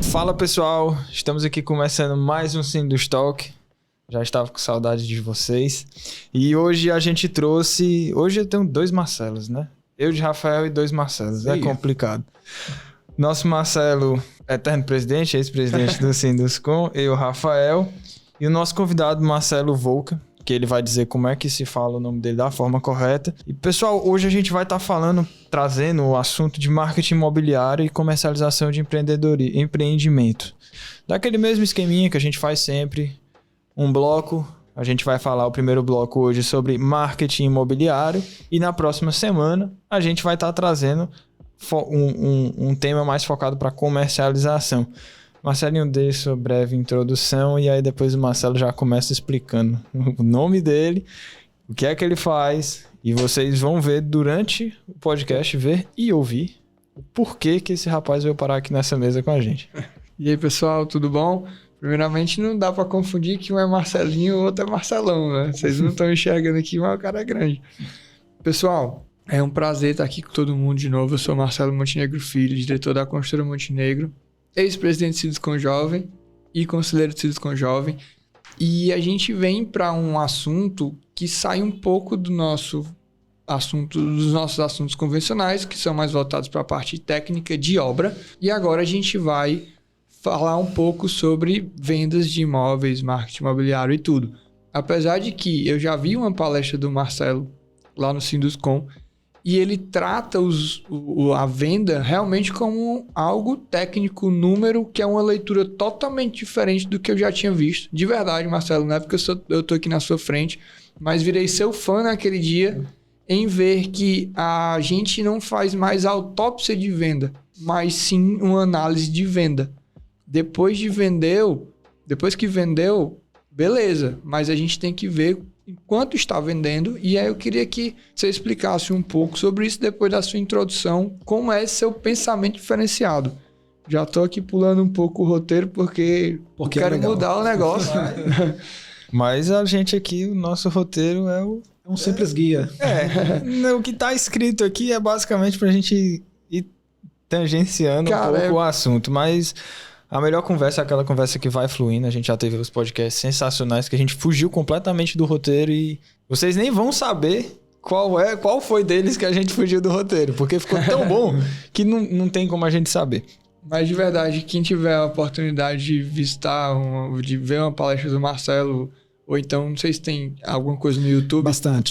Fala pessoal, estamos aqui começando mais um Sindus Talk. Já estava com saudade de vocês. E hoje a gente trouxe... Hoje eu tenho 2 Marcelos, né? Eu de Rafael e 2 Marcelos. É complicado. Nosso Marcelo, eterno presidente, ex-presidente do Sinduscom, eu, Rafael. E o nosso convidado, Marcelo Volker, que ele vai dizer como é que se fala o nome dele da forma correta. E pessoal, hoje a gente vai estar trazendo o assunto de marketing imobiliário e comercialização de empreendimento. Daquele mesmo esqueminha que a gente faz sempre, um bloco. A gente vai falar o primeiro bloco hoje sobre marketing imobiliário e na próxima semana a gente vai estar trazendo um tema mais focado para comercialização. Marcelinho, dê sua breve introdução e aí depois o Marcelo já começa explicando o nome dele, o que é que ele faz, e vocês vão ver durante o podcast, ver e ouvir o porquê que esse rapaz veio parar aqui nessa mesa com a gente. E aí pessoal, tudo bom? Primeiramente não dá para confundir que um é Marcelinho e o outro é Marcelão, né? Vocês não estão enxergando aqui, mas o cara é grande. Pessoal, é um prazer estar aqui com todo mundo de novo. Eu sou Marcelo Montenegro Filho, diretor da Construtora Montenegro, ex-presidente do Sinduscom Jovem e conselheiro do Sinduscom Jovem. E a gente vem para um assunto que sai um pouco dos nossos assuntos convencionais, que são mais voltados para a parte técnica de obra. E agora a gente vai falar um pouco sobre vendas de imóveis, marketing imobiliário e tudo. Apesar de que eu já vi uma palestra do Marcelo lá no Sinduscom e ele trata a venda realmente como algo técnico, número, que é uma leitura totalmente diferente do que eu já tinha visto. De verdade, Marcelo, não é porque eu tô aqui na sua frente, mas virei seu fã naquele dia em ver que a gente não faz mais autópsia de venda, mas sim uma análise de venda. Depois que vendeu, beleza, mas a gente tem que ver enquanto está vendendo, e aí eu queria que você explicasse um pouco sobre isso depois da sua introdução, como é seu pensamento diferenciado. Já tô aqui pulando um pouco o roteiro porque eu quero mudar o negócio. Mas a gente aqui, o nosso roteiro é um simples guia. O que está escrito aqui é basicamente para a gente ir tangenciando um pouco o assunto, mas a melhor conversa é aquela conversa que vai fluindo. A gente já teve os podcasts sensacionais que a gente fugiu completamente do roteiro e vocês nem vão saber qual foi deles que a gente fugiu do roteiro, porque ficou tão bom que não tem como a gente saber. Mas de verdade, quem tiver a oportunidade de visitar, de ver uma palestra do Marcelo, ou então, não sei se tem alguma coisa no YouTube.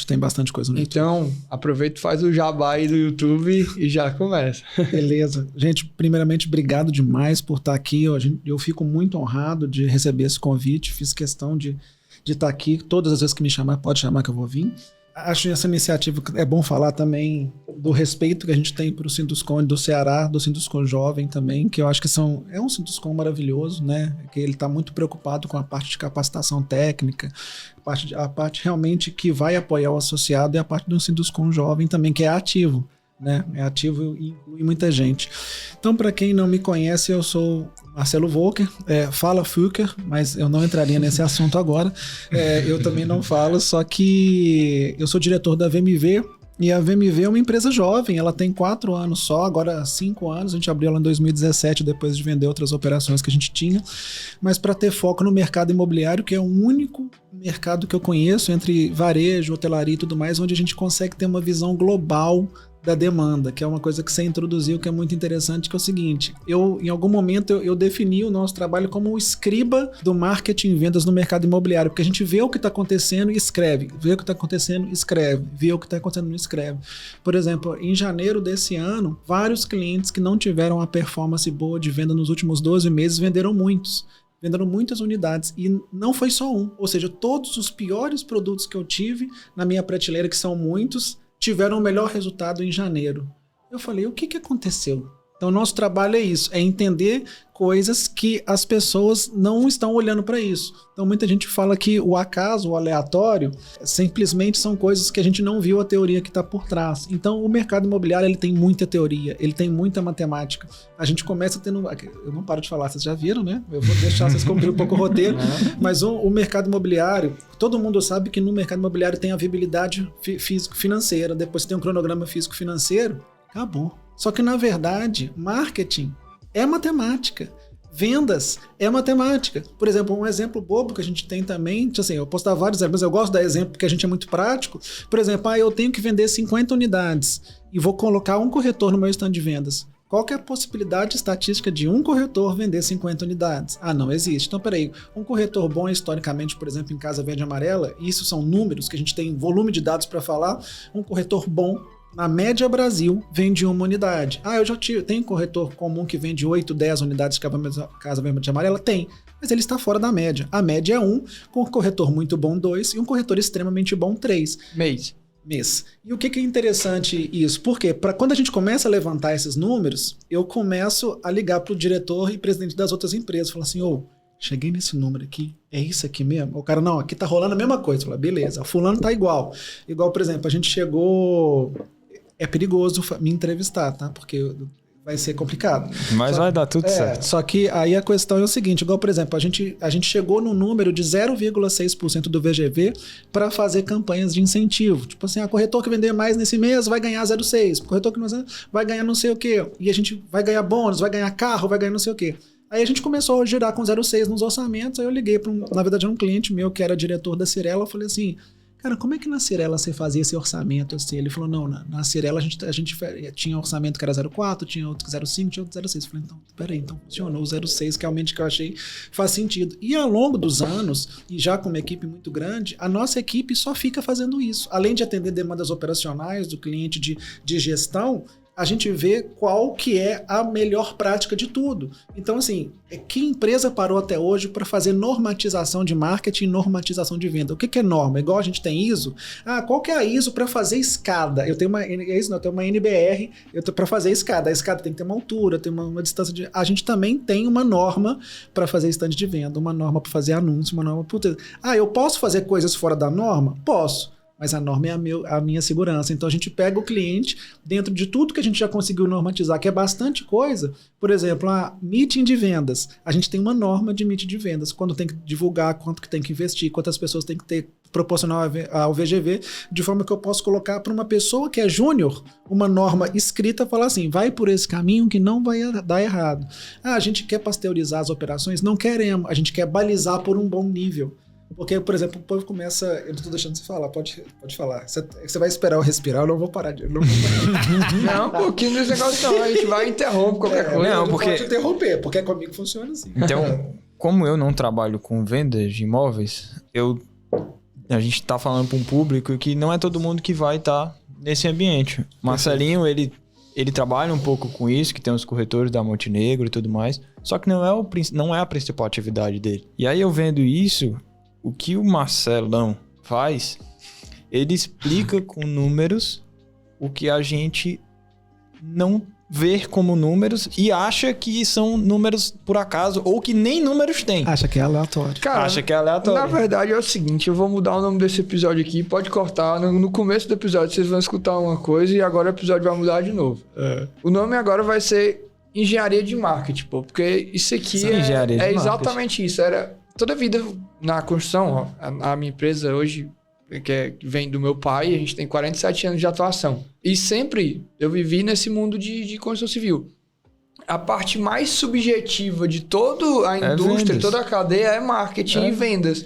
Tem bastante coisa no YouTube. Então, aproveita e faz o jabá aí do YouTube e já começa. Beleza. Gente, primeiramente, obrigado demais por estar aqui. Eu fico muito honrado de receber esse convite. Fiz questão de estar aqui. Todas as vezes que me chamar, pode chamar que eu vou vir. Acho essa iniciativa, é bom falar também do respeito que a gente tem para o Sinduscom do Ceará, do Sinduscom Jovem também, que eu acho que é um Sinduscom maravilhoso, né? Que ele está muito preocupado com a parte de capacitação técnica, a parte realmente que vai apoiar o associado e a parte do Sinduscom Jovem também, que é ativo, né? É ativo e inclui muita gente. Então, para quem não me conhece, eu sou Marcelo Volker, fala Volker, mas eu não entraria nesse assunto agora. Eu também não falo, só que eu sou diretor da VMV, e a VMV é uma empresa jovem, ela tem 4 anos só, agora 5 anos, a gente abriu ela em 2017, depois de vender outras operações que a gente tinha, mas para ter foco no mercado imobiliário, que é o único mercado que eu conheço, entre varejo, hotelaria e tudo mais, onde a gente consegue ter uma visão global da demanda, que é uma coisa que você introduziu, que é muito interessante, que é o seguinte, em algum momento eu defini o nosso trabalho como o escriba do marketing e vendas no mercado imobiliário, porque a gente vê o que está acontecendo e escreve, vê o que está acontecendo e escreve, vê o que está acontecendo e escreve. Por exemplo, em janeiro desse ano, vários clientes que não tiveram a performance boa de venda nos últimos 12 meses venderam muitas unidades e não foi só um, ou seja, todos os piores produtos que eu tive na minha prateleira, que são muitos, tiveram o melhor resultado em janeiro. Eu falei, o que aconteceu? Então, nosso trabalho é isso, é entender coisas que as pessoas não estão olhando para isso. Então, muita gente fala que o acaso, o aleatório, simplesmente são coisas que a gente não viu a teoria que está por trás. Então, o mercado imobiliário ele tem muita teoria, ele tem muita matemática. A gente começa tendo... Eu não paro de falar, vocês já viram, né? Eu vou deixar vocês cumprir um pouco o roteiro. Mas o mercado imobiliário, todo mundo sabe que no mercado imobiliário tem a viabilidade físico-financeira, depois tem um cronograma físico-financeiro, acabou. Só que, na verdade, marketing é matemática. Vendas é matemática. Por exemplo, um exemplo bobo que a gente tem também, assim, eu posso dar vários exemplos, mas eu gosto de dar exemplo porque a gente é muito prático. Por exemplo, eu tenho que vender 50 unidades e vou colocar um corretor no meu stand de vendas. Qual que é a possibilidade estatística de um corretor vender 50 unidades? Não existe. Então, peraí, um corretor bom historicamente, por exemplo, em Casa Verde e Amarela, isso são números que a gente tem volume de dados para falar, um corretor bom, na média Brasil, vende uma unidade. Eu já tenho corretor comum que vende 8, 10 unidades de Casa Verde e Amarela? Tem, mas ele está fora da média. A média é 1, com um corretor muito bom 2 e um corretor extremamente bom 3. Mês. E o que é interessante isso? Porque quando a gente começa a levantar esses números, eu começo a ligar para o diretor e presidente das outras empresas. Falar assim, cheguei nesse número aqui, é isso aqui mesmo? O cara, não, aqui tá rolando a mesma coisa. Fala, beleza, o fulano tá igual. Igual, por exemplo, a gente chegou... É perigoso me entrevistar, tá? Porque vai ser complicado. Mas vai dar tudo certo. Só que aí a questão é o seguinte, igual, por exemplo, a gente chegou no número de 0,6% do VGV para fazer campanhas de incentivo. Tipo assim, corretor que vender mais nesse mês vai ganhar 0,6%, corretor que não vai ganhar não sei o quê, e a gente vai ganhar bônus, vai ganhar carro, vai ganhar não sei o quê. Aí a gente começou a girar com 0,6 nos orçamentos, aí eu liguei para na verdade, um cliente meu que era diretor da Cyrela, eu falei assim... Cara, como é que na Cyrela você fazia esse orçamento assim? Ele falou, não, na Cyrela a gente tinha orçamento que era 0,4, tinha outro que 0,5, tinha outro 0,6. Eu falei, então, peraí, então funcionou o 0,6, que realmente que eu achei faz sentido. E ao longo dos anos, e já com uma equipe muito grande, a nossa equipe só fica fazendo isso. Além de atender demandas operacionais do cliente de gestão, a gente vê qual que é a melhor prática de tudo. Então, assim, que empresa parou até hoje para fazer normatização de marketing e normatização de venda? O que é norma? Igual a gente tem ISO. Qual que é a ISO para fazer escada? Eu tenho uma NBR para fazer escada. A escada tem que ter uma altura, tem uma distância de... A gente também tem uma norma para fazer stand de venda, uma norma para fazer anúncio, uma norma... eu posso fazer coisas fora da norma? Posso. Mas a norma é a minha segurança. Então a gente pega o cliente dentro de tudo que a gente já conseguiu normatizar, que é bastante coisa. Por exemplo, meeting de vendas. A gente tem uma norma de meeting de vendas. Quando tem que divulgar, quanto que tem que investir, quantas pessoas tem que ter proporcional ao VGV, de forma que eu posso colocar para uma pessoa que é júnior uma norma escrita, falar assim, vai por esse caminho que não vai dar errado. A gente quer pasteurizar as operações? Não queremos. A gente quer balizar por um bom nível. Porque, por exemplo, o povo começa... Eu não tô deixando você falar, pode falar. Você vai esperar eu respirar, eu não vou parar de... Não, um pouquinho desse negócio não. A gente vai interromper qualquer coisa. Não, porque... Pode interromper, porque comigo funciona assim. Então, como eu não trabalho com vendas de imóveis, a gente tá falando para um público que não é todo mundo que vai estar nesse ambiente. Marcelinho, ele trabalha um pouco com isso, que tem os corretores da Montenegro e tudo mais, só que não é a principal atividade dele. E aí eu vendo isso... O que o Marcelão faz, ele explica com números o que a gente não vê como números e acha que são números por acaso ou que nem números tem. Acha que é aleatório. Cara, acha que é aleatório. Na verdade é o seguinte, eu vou mudar o nome desse episódio aqui, pode cortar. No começo do episódio vocês vão escutar uma coisa e agora o episódio vai mudar de novo. O nome agora vai ser Engenharia de Marketing, porque isso aqui é exatamente isso. Era... Toda a vida na construção, a minha empresa hoje, que vem do meu pai, a gente tem 47 anos de atuação. E sempre eu vivi nesse mundo de construção civil. A parte mais subjetiva de toda a indústria, toda a cadeia é marketing e vendas.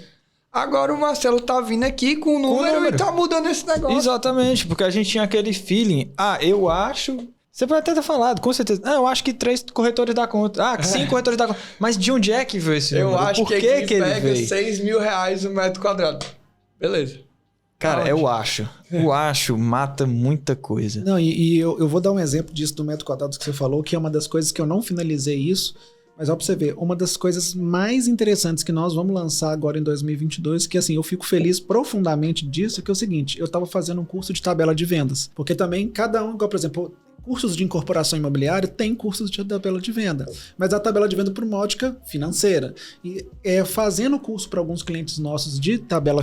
Agora o Marcelo tá vindo aqui com o número e tá mudando esse negócio. Exatamente, porque a gente tinha aquele feeling. Eu acho... Você pode até ter falado, com certeza. Eu acho que 3 corretores dá conta. 5 corretores dá conta. Mas de onde é que veio esse número? Eu acho que ele pega veio? 6 mil reais o metro quadrado. Beleza. Cara, eu acho. O acho mata muita coisa. Não, e eu vou dar um exemplo disso do metro quadrado que você falou, que é uma das coisas que eu não finalizei isso, mas ó, pra você ver, uma das coisas mais interessantes que nós vamos lançar agora em 2022, que assim, eu fico feliz profundamente disso, que é o seguinte, eu tava fazendo um curso de tabela de vendas, porque também cada um, igual, por exemplo... Cursos de incorporação imobiliária tem cursos de tabela de venda, mas a tabela de venda por uma ótica financeira. E fazendo curso para alguns clientes nossos de tabela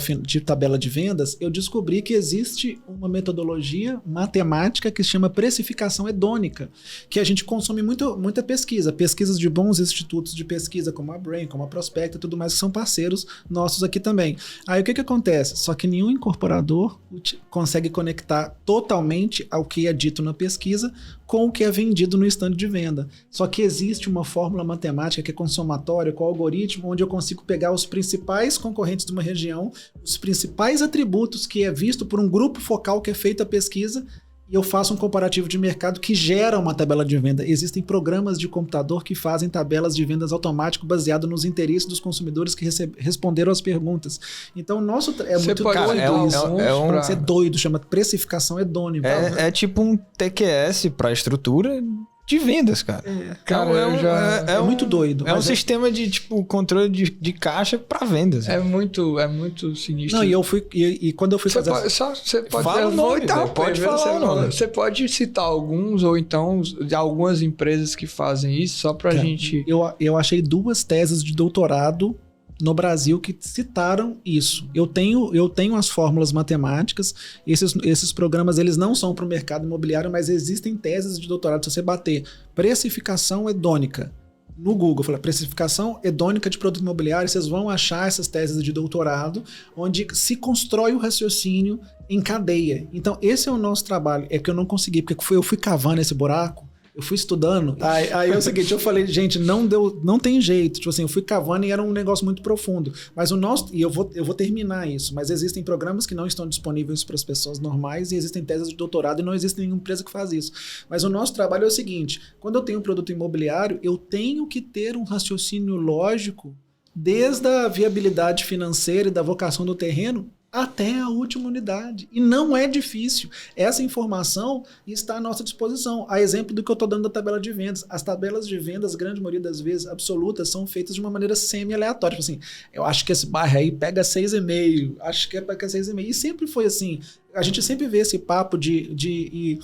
de vendas, eu descobri que existe uma metodologia matemática que se chama precificação hedônica, que a gente consome muita pesquisa. Pesquisas de bons institutos de pesquisa, como a Brain, como a Prospecta e tudo mais, que são parceiros nossos aqui também. Aí o que acontece? Só que nenhum incorporador consegue conectar totalmente ao que é dito na pesquisa pesquisa com o que é vendido no stand de venda. Só que existe uma fórmula matemática que é com somatório, com algoritmo, onde eu consigo pegar os principais concorrentes de uma região, os principais atributos que é visto por um grupo focal que é feita a pesquisa, e eu faço um comparativo de mercado que gera uma tabela de venda. Existem programas de computador que fazem tabelas de vendas automático baseado nos interesses dos consumidores que responderam às perguntas. Então, o nosso é Você muito pode doido isso. pra- É doido, chama precificação hedônica. É tipo um TQS para estrutura de vendas, cara. Cara, eu já... É muito doido. É um mas sistema de tipo controle de caixa para vendas. É muito sinistro. Não, e quando eu fui fazer... Você pode Fala o nome, velho, pode falar o nome. Você pode citar alguns, ou então de algumas empresas que fazem isso, só pra gente... Eu achei 2 teses de doutorado no Brasil que citaram isso. Eu tenho as fórmulas matemáticas, esses programas eles não são para o mercado imobiliário, mas existem teses de doutorado. Se você bater precificação hedônica no Google, fala precificação hedônica de produto imobiliário, vocês vão achar essas teses de doutorado, onde se constrói o raciocínio em cadeia. Então, esse é o nosso trabalho. É que eu não consegui, porque eu fui cavando esse buraco, eu fui estudando, aí é o seguinte, eu falei, gente, não tem jeito, tipo assim, eu fui cavando e era um negócio muito profundo, mas o nosso, e eu vou terminar isso, mas existem programas que não estão disponíveis para as pessoas normais e existem teses de doutorado e não existe nenhuma empresa que faz isso, mas o nosso trabalho é o seguinte, quando eu tenho um produto imobiliário, eu tenho que ter um raciocínio lógico desde a viabilidade financeira e da vocação do terreno até a última unidade. E não é difícil. Essa informação está à nossa disposição. A exemplo do que eu estou dando da tabela de vendas. As tabelas de vendas, grande maioria das vezes, absolutas, são feitas de uma maneira semi-aleatória. Tipo assim, eu acho que esse bairro aí pega 6,5. Acho que pega 6,5. E sempre foi assim. A gente sempre vê esse papo de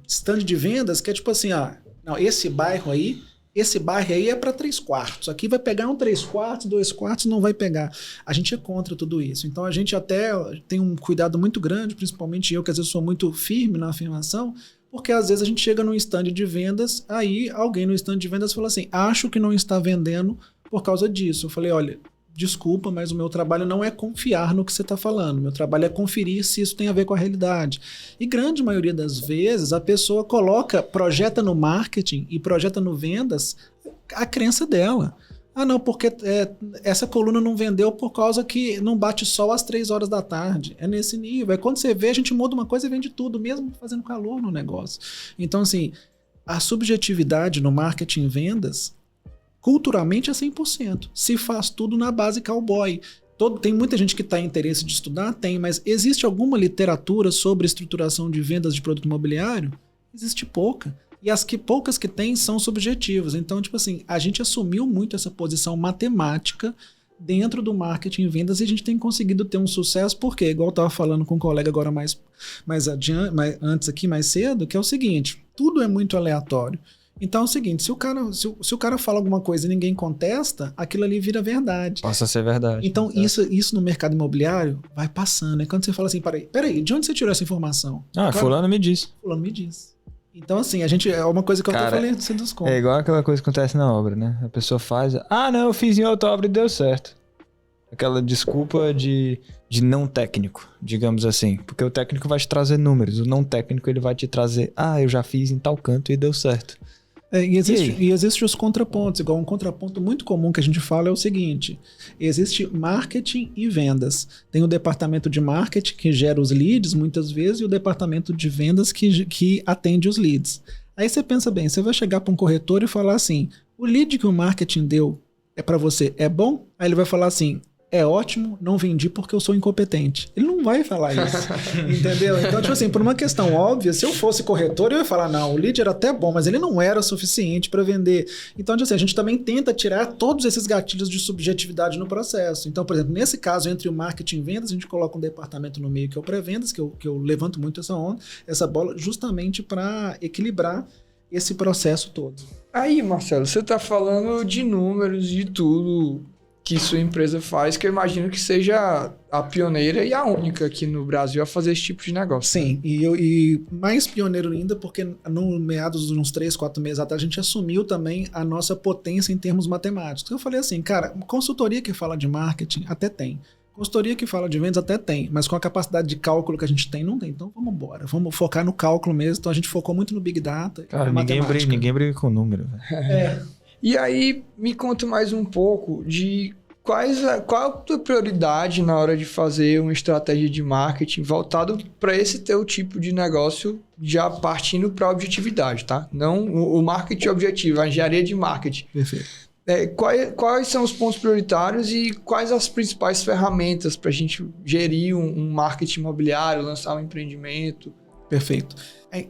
stand de vendas que é tipo assim, não, esse bairro aí é para 3/4. Aqui vai pegar um 3/4, 2/4 não vai pegar. A gente é contra tudo isso. Então a gente até tem um cuidado muito grande, principalmente eu, que às vezes sou muito firme na afirmação, porque às vezes a gente chega num stand de vendas, aí alguém no stand de vendas fala assim, acho que não está vendendo por causa disso. Eu falei, olha, desculpa, mas o meu trabalho não é confiar no que você está falando. Meu trabalho é conferir se isso tem a ver com a realidade. E grande maioria das vezes a pessoa projeta no marketing e projeta no vendas a crença dela. Não, porque essa coluna não vendeu por causa que não bate sol às 3 horas da tarde. É nesse nível. Quando você vê, a gente muda uma coisa e vende tudo, mesmo fazendo calor no negócio. Então, assim, a subjetividade no marketing e vendas culturalmente é 100%. Se faz tudo na base cowboy. Tem muita gente que está em interesse de estudar? Tem, mas existe alguma literatura sobre estruturação de vendas de produto imobiliário? Existe pouca. E as poucas que tem são subjetivas. Então, tipo assim, a gente assumiu muito essa posição matemática dentro do marketing e vendas e a gente tem conseguido ter um sucesso, porque, igual eu estava falando com um colega agora mais antes aqui, mais cedo, que é o seguinte, tudo é muito aleatório. Então é o seguinte, se o cara fala alguma coisa e ninguém contesta, aquilo ali vira verdade. Passa a ser verdade. Então isso no mercado imobiliário vai passando. É quando você fala assim, peraí, de onde você tirou essa informação? Fulano me disse. Fulano me disse. Então assim, é uma coisa que eu até falei antes dos contos. É igual aquela coisa que acontece na obra, né? A pessoa faz, não, eu fiz em outra obra e deu certo. Aquela desculpa de não técnico, digamos assim. Porque o técnico vai te trazer números, o não técnico ele vai te trazer, eu já fiz em tal canto e deu certo. E existem os contrapontos. Igual um contraponto muito comum que a gente fala é o seguinte: existe marketing e vendas. Tem o departamento de marketing que gera os leads muitas vezes e o departamento de vendas que atende os leads. Aí você pensa bem, você vai chegar para um corretor e falar assim, o lead que o marketing deu para você é bom? Aí ele vai falar assim, é ótimo, não vendi porque eu sou incompetente. Ele não vai falar isso, entendeu? Então, tipo assim, por uma questão óbvia, se eu fosse corretor, eu ia falar, não, o lead era até bom, mas ele não era suficiente para vender. Então, tipo assim, a gente também tenta tirar todos esses gatilhos de subjetividade no processo. Então, por exemplo, nesse caso, entre o marketing e vendas, a gente coloca um departamento no meio que é o pré-vendas, que eu levanto muito essa bola, justamente para equilibrar esse processo todo. Aí, Marcelo, você está falando de números, de tudo que sua empresa faz, que eu imagino que seja a pioneira e a única aqui no Brasil a fazer esse tipo de negócio. Sim, e mais pioneiro ainda, porque no meados de uns 3, 4 meses atrás, a gente assumiu também a nossa potência em termos matemáticos. Eu falei assim, cara, consultoria que fala de marketing até tem, Consultoria que fala de vendas até tem, mas com a capacidade de cálculo que a gente tem, não tem. Então vamos embora, vamos focar no cálculo mesmo. Então a gente focou muito no Big Data. Cara, ninguém briga com número, velho. E aí, me conta mais um pouco de qual a tua prioridade na hora de fazer uma estratégia de marketing voltado para esse teu tipo de negócio, já partindo para a objetividade, tá? Não o marketing objetivo, a engenharia de marketing. Perfeito. Quais são os pontos prioritários e quais as principais ferramentas para a gente gerir um marketing imobiliário, lançar um empreendimento? Perfeito.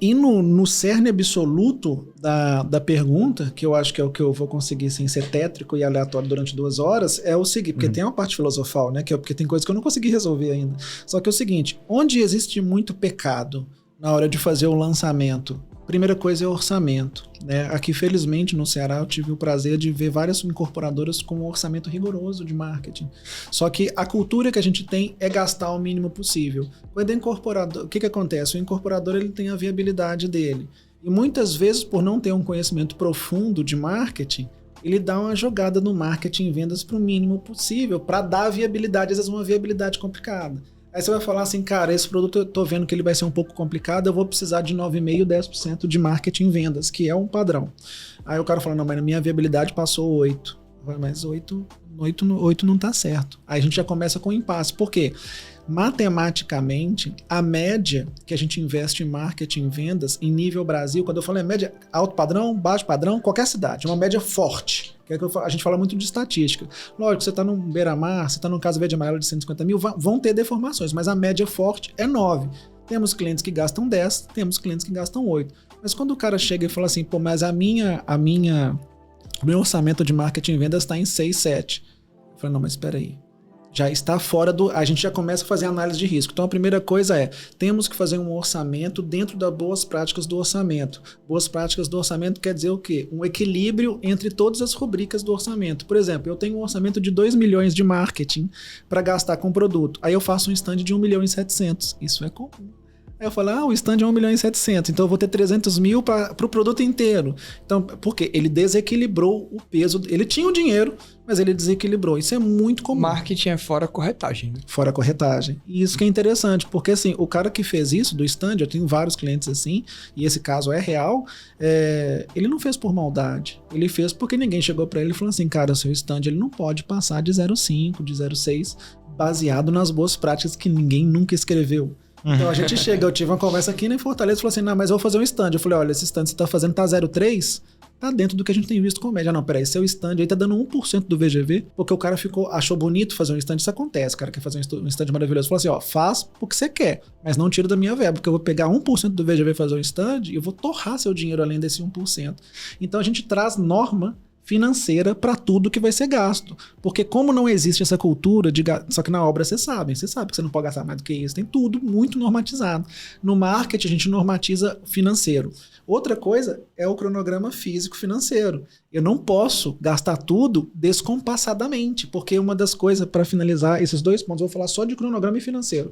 E no cerne absoluto da pergunta, que eu acho que é o que eu vou conseguir sem ser tétrico e aleatório durante 2 horas, é o seguinte, porque tem uma parte filosofal, né? Porque tem coisas que eu não consegui resolver ainda. Só que é o seguinte, onde existe muito pecado na hora de fazer o lançamento, primeira coisa é o orçamento, né? Aqui, felizmente, no Ceará, eu tive o prazer de ver várias incorporadoras com um orçamento rigoroso de marketing. Só que a cultura que a gente tem é gastar o mínimo possível. Quando é incorporador, o que acontece? O incorporador ele tem a viabilidade dele. E muitas vezes, por não ter um conhecimento profundo de marketing, ele dá uma jogada no marketing e vendas para o mínimo possível, para dar viabilidade, às vezes uma viabilidade complicada. Aí você vai falar assim, cara, esse produto eu tô vendo que ele vai ser um pouco complicado, eu vou precisar de 9,5%, 10% de marketing em vendas, que é um padrão. Aí o cara fala, não, mas na minha viabilidade passou 8%. Mas 8 não tá certo. Aí a gente já começa com impasse. Por quê? Matematicamente, a média que a gente investe em marketing e vendas em nível Brasil, quando eu falo média alto padrão, baixo padrão, qualquer cidade, uma média forte. Que é que a gente fala muito de estatística. Lógico, você está no Beira-Mar, você está no Casa Verde Amarela de 150 mil, vão ter deformações, mas a média forte é 9. Temos clientes que gastam 10, temos clientes que gastam 8. Mas quando o cara chega e fala assim, pô, mas o meu orçamento de marketing e vendas está em 6, 7. Eu falo, não, mas espera aí. Já está fora do... A gente já começa a fazer análise de risco. Então, a primeira coisa é, temos que fazer um orçamento dentro das boas práticas do orçamento. Boas práticas do orçamento quer dizer o quê? Um equilíbrio entre todas as rubricas do orçamento. Por exemplo, eu tenho um orçamento de 2 milhões de marketing para gastar com produto. Aí eu faço um stand de 1 milhão e 700. Isso é comum. Aí eu falo, o stand é 1 milhão e 700, então eu vou ter 300 mil para o produto inteiro. Então, por quê? Ele desequilibrou o peso, ele tinha o dinheiro, mas ele desequilibrou. Isso é muito comum. Marketing é fora corretagem, né? Fora corretagem. E isso que é interessante, porque assim, o cara que fez isso do stand, eu tenho vários clientes assim, e esse caso é real, ele não fez por maldade. Ele fez porque ninguém chegou para ele e falou assim, cara, o seu stand ele não pode passar de 0,5, de 0,6, baseado nas boas práticas que ninguém nunca escreveu. Então a gente chega, eu tive uma conversa aqui em Fortaleza e falou assim, não, mas eu vou fazer um stand. Eu falei, olha, esse stand que você tá fazendo tá 0,3, tá dentro do que a gente tem visto com média. Não, peraí, seu stand aí tá dando 1% do VGV, porque o cara achou bonito fazer um stand, isso acontece, o cara quer fazer um stand maravilhoso. Falou assim, faz porque você quer, mas não tira da minha verba, porque eu vou pegar 1% do VGV e fazer um stand e eu vou torrar seu dinheiro além desse 1%. Então a gente traz norma financeira para tudo que vai ser gasto. Porque como não existe essa cultura de só que na obra você sabe que você não pode gastar mais do que isso, tem tudo muito normatizado. No marketing a gente normatiza financeiro. Outra coisa é o cronograma físico financeiro. Eu não posso gastar tudo descompassadamente, porque uma das coisas, para finalizar esses 2 pontos, eu vou falar só de cronograma e financeiro.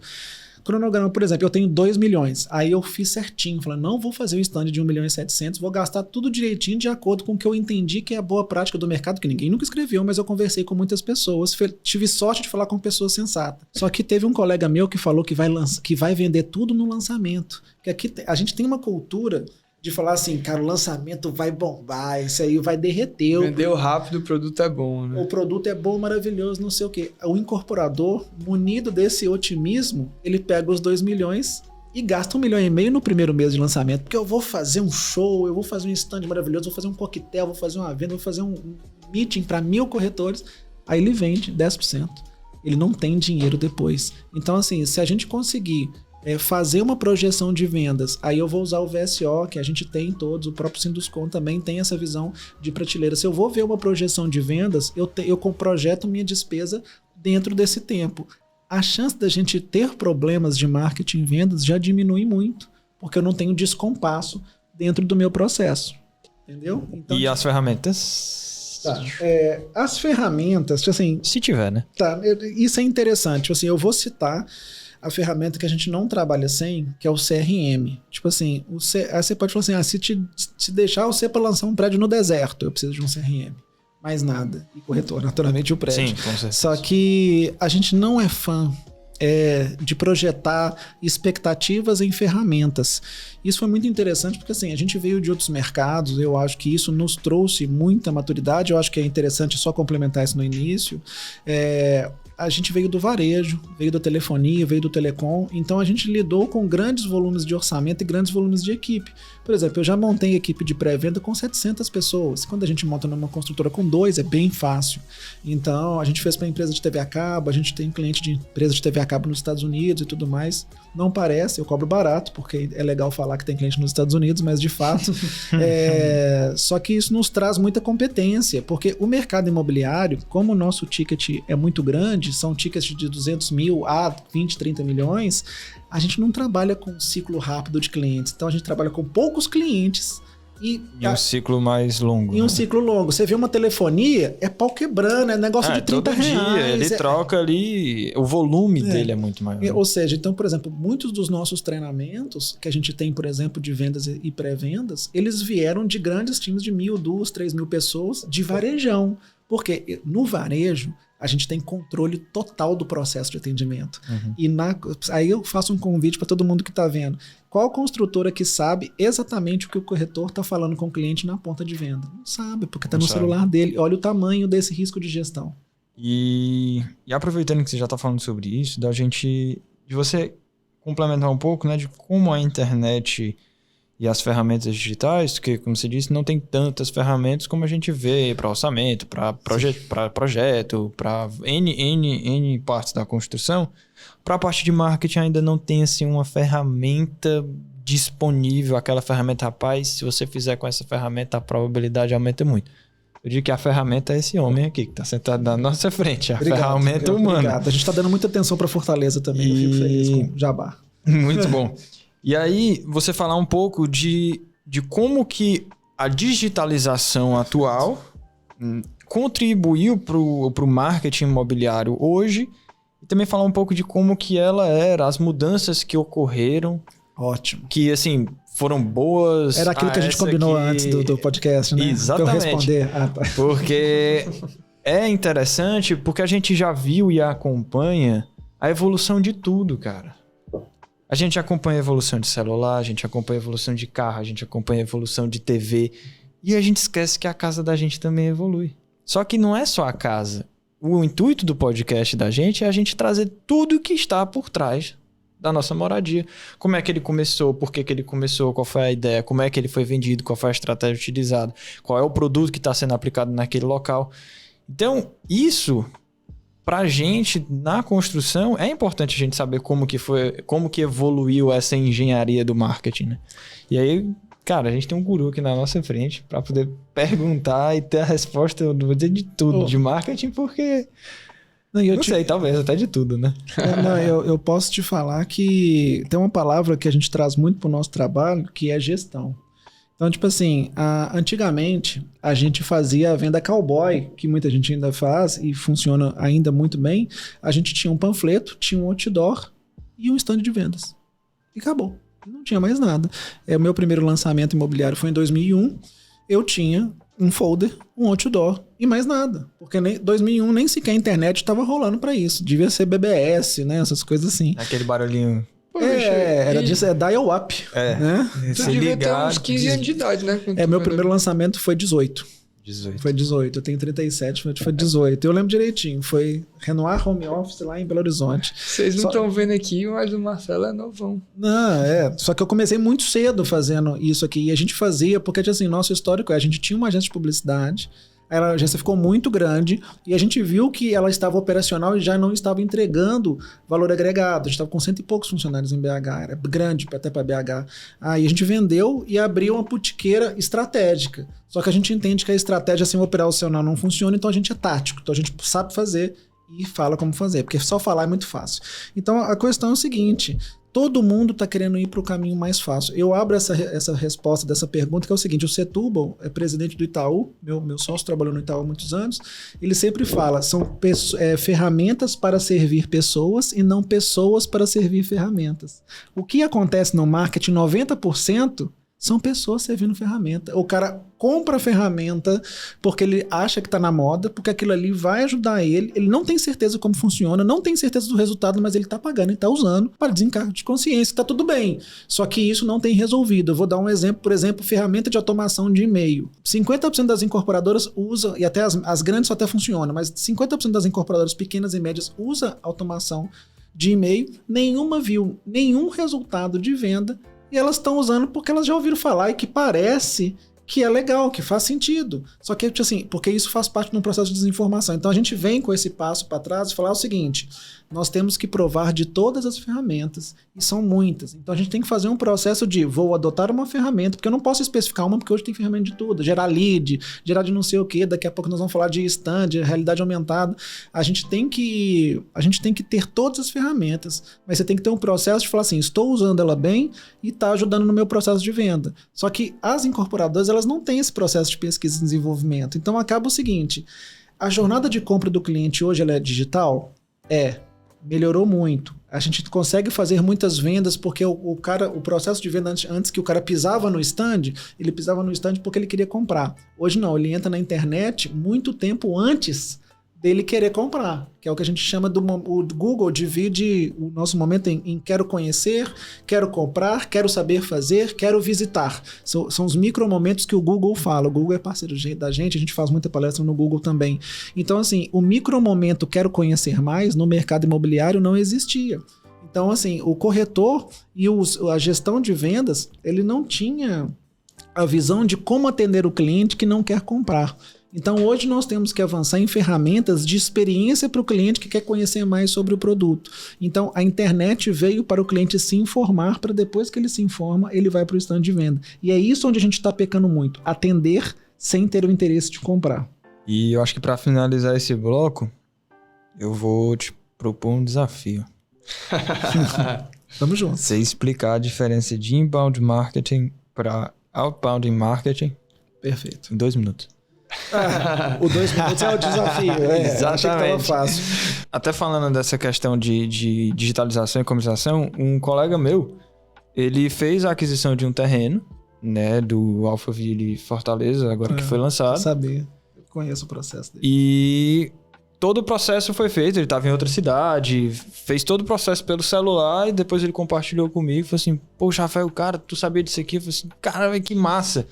Cronograma, por exemplo, eu tenho 2 milhões, aí eu fiz certinho, falei, não vou fazer um stand de 1 milhão e 700, vou gastar tudo direitinho de acordo com o que eu entendi que é a boa prática do mercado, que ninguém nunca escreveu, mas eu conversei com muitas pessoas, tive sorte de falar com pessoas sensatas. Só que teve um colega meu que falou que vai vender tudo no lançamento, que aqui a gente tem uma cultura de falar assim, cara, o lançamento vai bombar, isso aí vai derreter. Vendeu rápido, o produto é bom, né? O produto é bom, maravilhoso, não sei o quê. O incorporador, munido desse otimismo, ele pega os 2 milhões e gasta 1,5 milhão no primeiro mês de lançamento, porque eu vou fazer um show, eu vou fazer um stand maravilhoso, vou fazer um coquetel, vou fazer uma venda, vou fazer um meeting para 1.000 corretores. Aí ele vende 10%. Ele não tem dinheiro depois. Então, assim, se a gente conseguir fazer uma projeção de vendas, aí eu vou usar o VSO, que a gente tem todos, o próprio Sinduscon também tem essa visão de prateleira. Se eu vou ver uma projeção de vendas, eu projeto minha despesa dentro desse tempo. A chance da gente ter problemas de marketing e vendas já diminui muito, porque eu não tenho descompasso dentro do meu processo. Entendeu? Então, e as ferramentas? Tá. As ferramentas, assim... Se tiver, né? Tá, isso é interessante. Assim, eu vou citar a ferramenta que a gente não trabalha sem, que é o CRM. Tipo assim, aí você pode falar assim, se deixar você para lançar um prédio no deserto, eu preciso de um CRM. mais nada. E corretor, naturalmente, o prédio. Sim, com certeza. Só que a gente não é fã de projetar expectativas em ferramentas. Isso foi muito interessante porque assim, a gente veio de outros mercados, eu acho que isso nos trouxe muita maturidade, eu acho que é interessante só complementar isso no início. A gente veio do varejo, veio da telefonia, veio do telecom, então a gente lidou com grandes volumes de orçamento e grandes volumes de equipe. Por exemplo, eu já montei equipe de pré-venda com 700 pessoas. Quando a gente monta numa construtora com 2, é bem fácil. Então, a gente fez para empresa de TV a cabo, a gente tem cliente de empresa de TV a cabo nos Estados Unidos e tudo mais. Não parece, eu cobro barato, porque é legal falar que tem cliente nos Estados Unidos, mas de fato, só que isso nos traz muita competência, porque o mercado imobiliário, como o nosso ticket é muito grande, são tickets de 200 mil a 20, 30 milhões, a gente não trabalha com um ciclo rápido de clientes. Então a gente trabalha com poucos clientes e um ciclo mais longo. E um ciclo longo. Você vê uma telefonia, é pau quebrando, é negócio de 30 todo reais. Dia, ele troca ali, o volume dele é muito maior. Ou seja, então, por exemplo, muitos dos nossos treinamentos que a gente tem, por exemplo, de vendas e pré-vendas, eles vieram de grandes times de 1.000, 2.000, 3.000 pessoas de varejão. Porque no varejo, a gente tem controle total do processo de atendimento. Uhum. E aí eu faço um convite para todo mundo que está vendo. Qual construtora que sabe exatamente o que o corretor está falando com o cliente na ponta de venda? Não sabe, porque está no celular dele. Olha o tamanho desse risco de gestão. E aproveitando que você já está falando sobre isso, de você complementar um pouco, né, de como a internet e as ferramentas digitais, que, como você disse, não tem tantas ferramentas como a gente vê para orçamento, para projeto, para N partes da construção. Para a parte de marketing ainda não tem assim, uma ferramenta disponível, aquela ferramenta, rapaz, se você fizer com essa ferramenta, a probabilidade aumenta muito. Eu digo que a ferramenta é esse homem aqui, que está sentado na nossa frente, ferramenta humana. Obrigado. A gente está dando muita atenção para Fortaleza também, eu fico feliz com Jabá. Muito bom. E aí, você falar um pouco de como que a digitalização atual contribuiu para o marketing imobiliário hoje e também falar um pouco de como que ela era, as mudanças que ocorreram. Ótimo. Que, assim, foram boas. Era aquilo que a gente combinou antes do podcast, né? Exatamente. Pra eu responder. Porque é interessante, porque a gente já viu e acompanha a evolução de tudo, cara. A gente acompanha a evolução de celular, a gente acompanha a evolução de carro, a gente acompanha a evolução de TV. E a gente esquece que a casa da gente também evolui. Só que não é só a casa. O intuito do podcast da gente é a gente trazer tudo o que está por trás da nossa moradia. Como é que ele começou, por que ele começou, qual foi a ideia, como é que ele foi vendido, qual foi a estratégia utilizada, qual é o produto que está sendo aplicado naquele local. Então, isso... Pra gente, na construção, é importante a gente saber como que evoluiu essa engenharia do marketing, né? E aí, cara, a gente tem um guru aqui na nossa frente para poder perguntar e ter a resposta, eu vou dizer, de tudo, de marketing, porque... Não sei, talvez até de tudo, né? Eu posso te falar que tem uma palavra que a gente traz muito pro nosso trabalho, que é gestão. Então, tipo assim, antigamente a gente fazia a venda cowboy, que muita gente ainda faz e funciona ainda muito bem. A gente tinha um panfleto, tinha um outdoor e um stand de vendas. E acabou. Não tinha mais nada. O meu primeiro lançamento imobiliário foi em 2001. Eu tinha um folder, um outdoor e mais nada. Porque em 2001 nem sequer a internet estava rolando para isso. Devia ser BBS, né? Essas coisas assim. Aquele barulhinho... era disso, dial-up. Né? Tu devia ter uns 15 anos de idade, né? Meu primeiro lançamento foi 18. Foi 18. Eu tenho 37, mas foi 18. Eu lembro direitinho. Foi Renoir Home Office lá em Belo Horizonte. Vocês não estão vendo aqui, mas o Marcelo é novão. Não, Só que eu comecei muito cedo fazendo isso aqui. E a gente fazia, porque assim, nosso histórico a gente tinha uma agência de publicidade. A agência ficou muito grande e a gente viu que ela estava operacional e já não estava entregando valor agregado. A gente estava com 100 e poucos funcionários em BH, era grande até para BH. Aí a gente vendeu e abriu uma butiqueira estratégica. Só que a gente entende que a estratégia sem operacional não funciona, então a gente é tático. Então a gente sabe fazer e fala como fazer, porque só falar é muito fácil. Então a questão é o seguinte... Todo mundo está querendo ir para o caminho mais fácil. Eu abro essa resposta dessa pergunta, que é o seguinte: o Setúbal é presidente do Itaú, meu sócio trabalhou no Itaú há muitos anos, ele sempre fala, são ferramentas para servir pessoas e não pessoas para servir ferramentas. O que acontece no marketing, 90%, São pessoas servindo ferramenta. O cara compra a ferramenta porque ele acha que está na moda, porque aquilo ali vai ajudar ele. Ele não tem certeza como funciona, não tem certeza do resultado, mas ele está pagando e está usando para desencargo de consciência. Está tudo bem. Só que isso não tem resolvido. Eu vou dar um exemplo, por exemplo, ferramenta de automação de e-mail. 50% das incorporadoras usam, e até as grandes só até funcionam, mas 50% das incorporadoras pequenas e médias usa automação de e-mail. Nenhuma viu nenhum resultado de venda. E elas estão usando porque elas já ouviram falar e que parece que é legal, que faz sentido. Só que, assim, porque isso faz parte de um processo de desinformação. Então a gente vem com esse passo para trás e falar o seguinte: nós temos que provar de todas as ferramentas, e são muitas. Então a gente tem que fazer um processo de vou adotar uma ferramenta, porque eu não posso especificar uma, porque hoje tem ferramenta de tudo, gerar lead, gerar de não sei o que, daqui a pouco nós vamos falar de stand, de realidade aumentada. A gente tem que ter todas as ferramentas, mas você tem que ter um processo de falar assim: estou usando ela bem e está ajudando no meu processo de venda. Só que as incorporadoras, elas não têm esse processo de pesquisa e desenvolvimento. Então acaba o seguinte: a jornada de compra do cliente hoje ela é digital? Melhorou muito. A gente consegue fazer muitas vendas porque o processo de venda antes que o cara pisava no stand, ele pisava no stand porque ele queria comprar. Hoje não, ele entra na internet muito tempo antes dele querer comprar, que é o que a gente chama o Google divide o nosso momento em quero conhecer, quero comprar, quero saber fazer, quero visitar. São os micro momentos que o Google fala. O Google é parceiro da gente, a gente faz muita palestra no Google também. Então, assim, o micro momento quero conhecer mais no mercado imobiliário não existia. Então, assim, o corretor e a gestão de vendas, ele não tinha a visão de como atender o cliente que não quer comprar. Então, hoje nós temos que avançar em ferramentas de experiência para o cliente que quer conhecer mais sobre o produto. Então, a internet veio para o cliente se informar, para depois que ele se informa, ele vai para o stand de venda. E é isso onde a gente está pecando muito, atender sem ter o interesse de comprar. E eu acho que para finalizar esse bloco, eu vou te propor um desafio. Tamo junto. Você explicar a diferença de inbound marketing para outbound marketing. Perfeito. Em 2 minutos. O 2 minutos é o desafio. Exatamente. Achei que tava fácil. Até falando dessa questão de digitalização e comercialização, um colega meu, ele fez a aquisição de um terreno, né, do Alphaville Fortaleza, agora que foi lançado. Sabia. Eu conheço o processo dele. E todo o processo foi feito, ele estava em outra cidade, fez todo o processo pelo celular e depois ele compartilhou comigo, falou assim: poxa, Rafael, cara, tu sabia disso aqui? Eu falei assim: cara, que massa.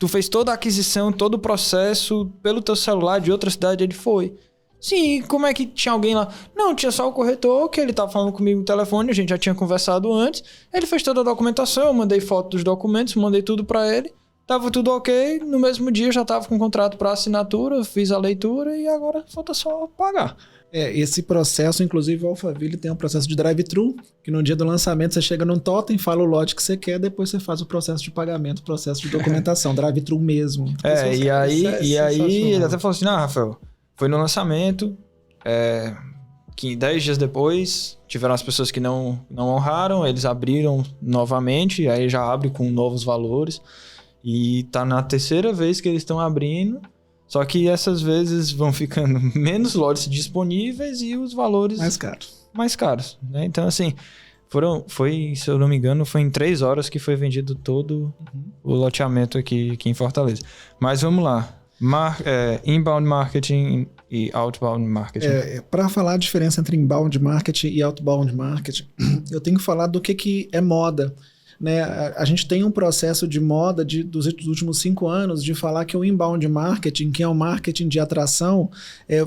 Tu fez toda a aquisição, todo o processo pelo teu celular de outra cidade. Ele foi. Sim, como é que tinha alguém lá? Não, tinha só o corretor, que ele tava falando comigo no telefone, a gente já tinha conversado antes. Ele fez toda a documentação, eu mandei foto dos documentos, mandei tudo pra ele. Tava tudo ok, no mesmo dia eu já tava com o contrato pra assinatura, fiz a leitura e agora falta só pagar. Esse processo, inclusive o Alphaville tem um processo de drive-thru, que no dia do lançamento você chega num totem, fala o lote que você quer, depois você faz o processo de pagamento, o processo de documentação, drive-thru mesmo. E aí ele até falou assim: não, Rafael, foi no lançamento, que 10 dias depois tiveram as pessoas que não honraram, eles abriram novamente, aí já abre com novos valores, e tá na 3ª vez que eles estão abrindo. Só que essas vezes vão ficando menos lotes disponíveis e os valores mais caros, né? Então, assim, se eu não me engano, foi em 3 horas que foi vendido todo o loteamento aqui em Fortaleza. Mas vamos lá. Inbound marketing e outbound marketing. Para falar a diferença entre inbound marketing e outbound marketing, eu tenho que falar do que é moda. Né? A gente tem um processo de moda dos últimos 5 anos de falar que o inbound marketing, que é o marketing de atração,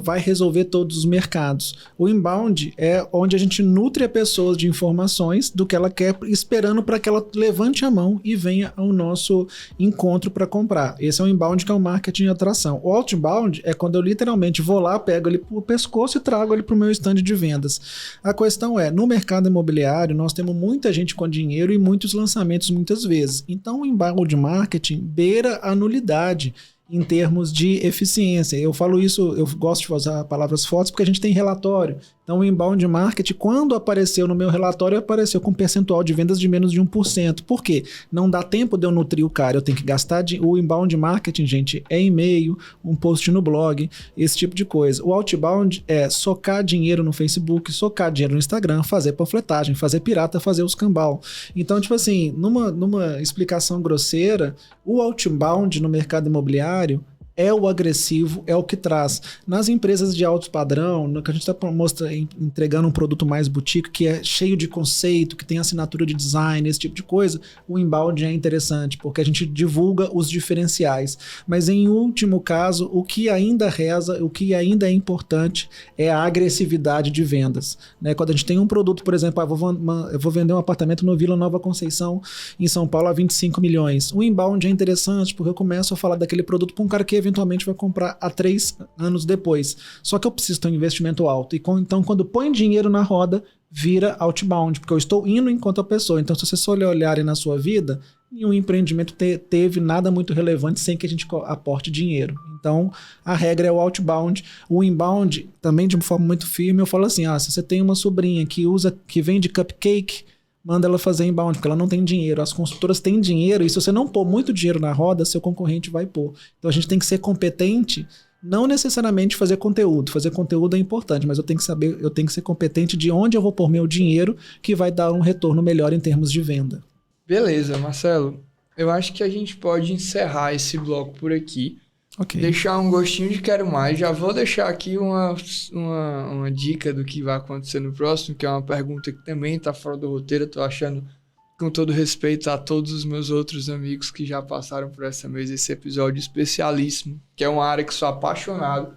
vai resolver todos os mercados. O inbound é onde a gente nutre a pessoa de informações do que ela quer, esperando para que ela levante a mão e venha ao nosso encontro para comprar. Esse é o inbound, que é o marketing de atração. O outbound é quando eu literalmente vou lá, pego ele pro pescoço e trago ele para o meu stand de vendas. A questão no mercado imobiliário nós temos muita gente com dinheiro e muitos lançamentos muitas vezes. Então o inbound marketing beira a nulidade. em termos de eficiência. Eu falo isso, eu gosto de usar palavras fortes porque a gente tem relatório. Então, o inbound marketing, quando apareceu no meu relatório, apareceu com um percentual de vendas de menos de 1%. Por quê? Não dá tempo de eu nutrir o cara, eu tenho que gastar... O inbound marketing, gente, é e-mail, um post no blog, esse tipo de coisa. O outbound é socar dinheiro no Facebook, socar dinheiro no Instagram, fazer panfletagem, fazer pirata, fazer os cambal. Então, tipo assim, numa explicação grosseira, o outbound no mercado imobiliário é o agressivo, é o que traz. Nas empresas de alto padrão, no que a gente está entregando um produto mais boutique, que é cheio de conceito, que tem assinatura de design, esse tipo de coisa, o inbound é interessante, porque a gente divulga os diferenciais. Mas em último caso, o que ainda reza, o que ainda é importante é a agressividade de vendas. Né? Quando a gente tem um produto, por exemplo, eu vou vender um apartamento no Vila Nova Conceição, em São Paulo, a 25 milhões. O inbound é interessante, porque eu começo a falar daquele produto para um cara que eventualmente vai comprar há 3 anos depois. Só que eu preciso ter um investimento alto. Então, quando põe dinheiro na roda, vira outbound, porque eu estou indo enquanto a pessoa. Então, se você só olharem na sua vida, nenhum empreendimento teve nada muito relevante sem que a gente aporte dinheiro. Então, a regra é o outbound. O inbound, também de uma forma muito firme, eu falo assim, se você tem uma sobrinha que vende cupcake, manda ela fazer inbound, porque ela não tem dinheiro. As consultoras têm dinheiro, e se você não pôr muito dinheiro na roda, seu concorrente vai pôr. Então a gente tem que ser competente, não necessariamente fazer conteúdo. Fazer conteúdo é importante, mas eu tenho que ser competente de onde eu vou pôr meu dinheiro, que vai dar um retorno melhor em termos de venda. Beleza, Marcelo. Eu acho que a gente pode encerrar esse bloco por aqui. Okay. Deixar um gostinho de quero mais. Já vou deixar aqui uma dica do que vai acontecer no próximo, que é uma pergunta que também está fora do roteiro. Estou achando, com todo respeito a todos os meus outros amigos que já passaram por essa mesa, esse episódio especialíssimo, que é uma área que sou apaixonado,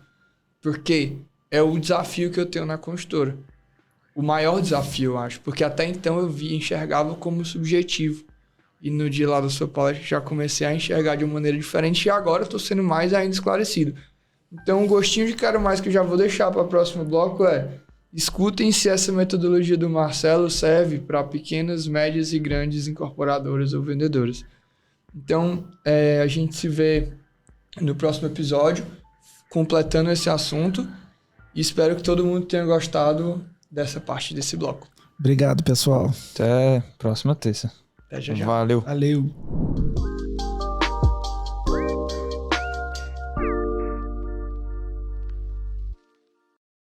porque é o desafio que eu tenho na consultora. O maior desafio, eu acho, porque até então eu enxergava como subjetivo. E no dia lá da sua palestra já comecei a enxergar de uma maneira diferente e agora estou sendo mais ainda esclarecido. Então, um gostinho de quero mais que eu já vou deixar para o próximo bloco é: escutem se essa metodologia do Marcelo serve para pequenas, médias e grandes incorporadoras ou vendedoras. Então, a gente se vê no próximo episódio, completando esse assunto, e espero que todo mundo tenha gostado dessa parte desse bloco. Obrigado, pessoal. Até próxima terça. Até já. Valeu. Valeu.